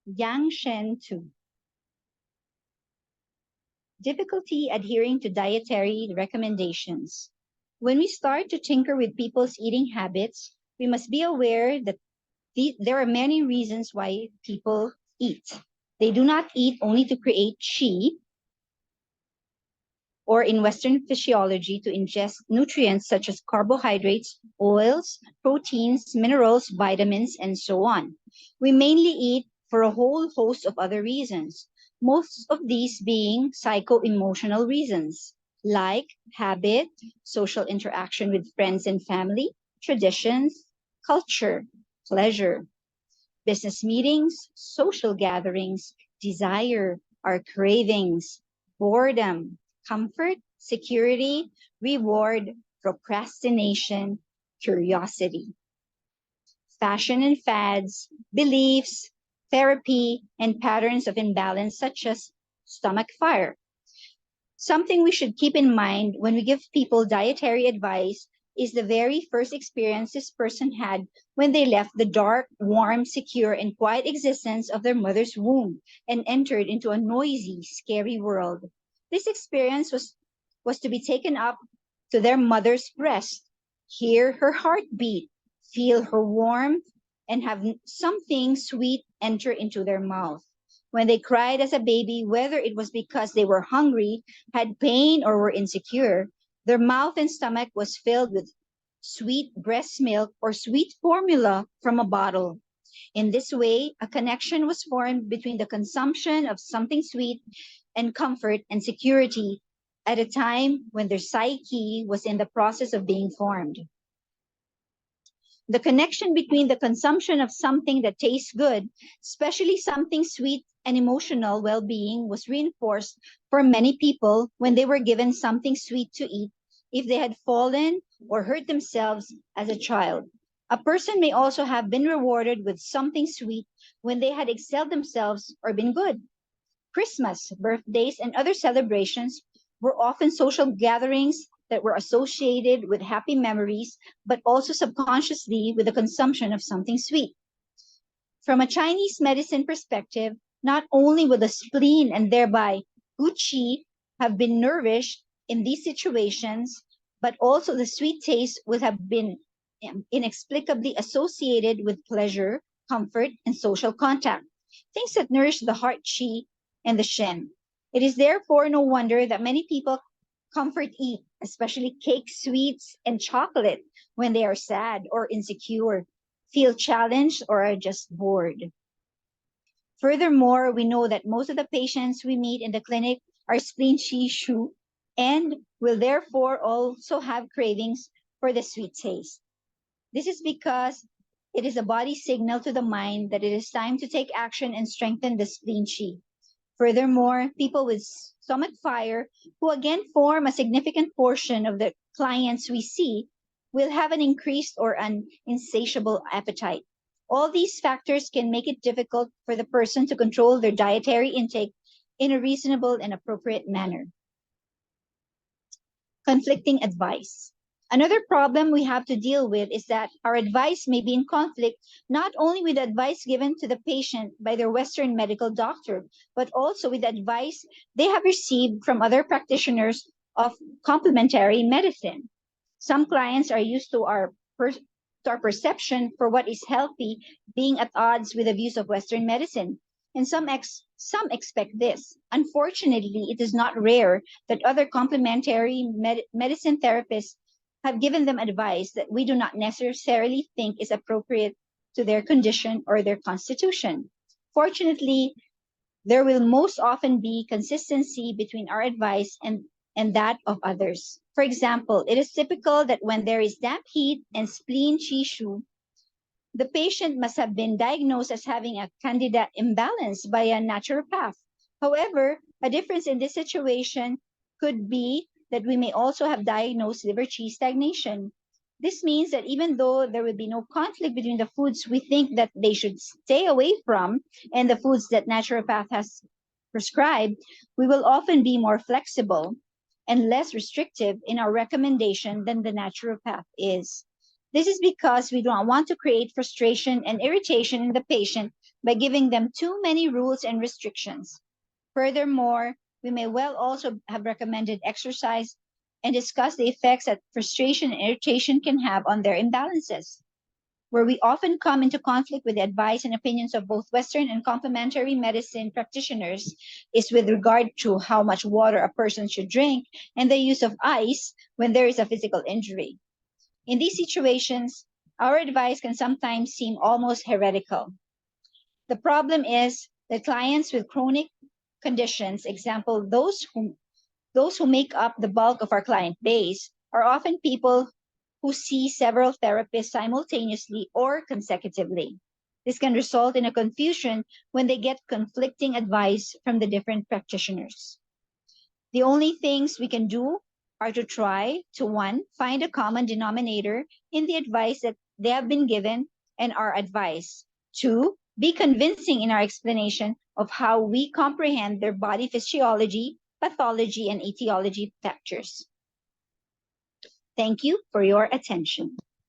Yang Shen 2. Difficulty adhering to dietary recommendations. When we start to tinker with people's eating habits, we must be aware that there are many reasons why people eat. They do not eat only to create qi, or in Western physiology to ingest nutrients such as carbohydrates, oils, proteins, minerals, vitamins, and so on. We mainly eat for a whole host of other reasons, most of these being psycho-emotional reasons, like habit, social interaction with friends and family, traditions, culture, pleasure, business meetings, social gatherings, desire, our cravings, boredom, comfort, security, reward, procrastination, curiosity, fashion and fads, beliefs, therapy, and patterns of imbalance such as stomach fire. Something we should keep in mind when we give people dietary advice is the very first experience this person had when they left the dark, warm, secure, and quiet existence of their mother's womb and entered into a noisy, scary world. This experience was to be taken up to their mother's breast, hear her heartbeat, feel her warmth, and have something sweet enter into their mouth. When they cried as a baby, whether it was because they were hungry, had pain, or were insecure, their mouth and stomach was filled with sweet breast milk or sweet formula from a bottle. In this way, a connection was formed between the consumption of something sweet and comfort and security at a time when their psyche was in the process of being formed. The connection between the consumption of something that tastes good, especially something sweet and emotional well-being, was reinforced for many people when they were given something sweet to eat if they had fallen or hurt themselves as a child. A person may also have been rewarded with something sweet when they had excelled themselves or been good. Christmas, birthdays, and other celebrations were often social gatherings that were associated with happy memories, but also subconsciously with the consumption of something sweet. From a Chinese medicine perspective, not only would the spleen and thereby Guqi have been nourished in these situations, but also the sweet taste would have been inexplicably associated with pleasure, comfort, and social contact, things that nourish the heart qi and the shen. It is therefore no wonder that many people comfort eat, especially cakes, sweets, and chocolate when they are sad or insecure, feel challenged, or are just bored. Furthermore, we know that most of the patients we meet in the clinic are spleen qi shu and will therefore also have cravings for the sweet taste. This is because it is a body signal to the mind that it is time to take action and strengthen the spleen qi. Furthermore, people with stomach fire, who again form a significant portion of the clients we see, will have an increased or an insatiable appetite. All these factors can make it difficult for the person to control their dietary intake in a reasonable and appropriate manner. Conflicting advice. Another problem we have to deal with is that our advice may be in conflict not only with the advice given to the patient by their Western medical doctor, but also with the advice they have received from other practitioners of complementary medicine. Some clients are used to our perception for what is healthy being at odds with the views of Western medicine. And some expect this. Unfortunately, it is not rare that other complementary medicine therapists have given them advice that we do not necessarily think is appropriate to their condition or their constitution. Fortunately, there will most often be consistency between our advice and that of others. For example, it is typical that when there is damp heat and spleen qi shu, the patient must have been diagnosed as having a candida imbalance by a naturopath. However, a difference in this situation could be that we may also have diagnosed liver qi stagnation. This means that even though there will be no conflict between the foods we think that they should stay away from and the foods that naturopath has prescribed, we will often be more flexible and less restrictive in our recommendation than the naturopath is. This is because we don't want to create frustration and irritation in the patient by giving them too many rules and restrictions. Furthermore, we may well also have recommended exercise and discuss the effects that frustration and irritation can have on their imbalances. Where we often come into conflict with the advice and opinions of both Western and complementary medicine practitioners is with regard to how much water a person should drink and the use of ice when there is a physical injury. In these situations, our advice can sometimes seem almost heretical. The problem is that clients with chronic conditions, example, those who make up the bulk of our client base, are often people who see several therapists simultaneously or consecutively. This can result in a confusion when they get conflicting advice from the different practitioners. The only things we can do are to try to one, find a common denominator in the advice that they have been given and our advice. Two, be convincing in our explanation of how we comprehend their body physiology, pathology, and etiology factors. Thank you for your attention.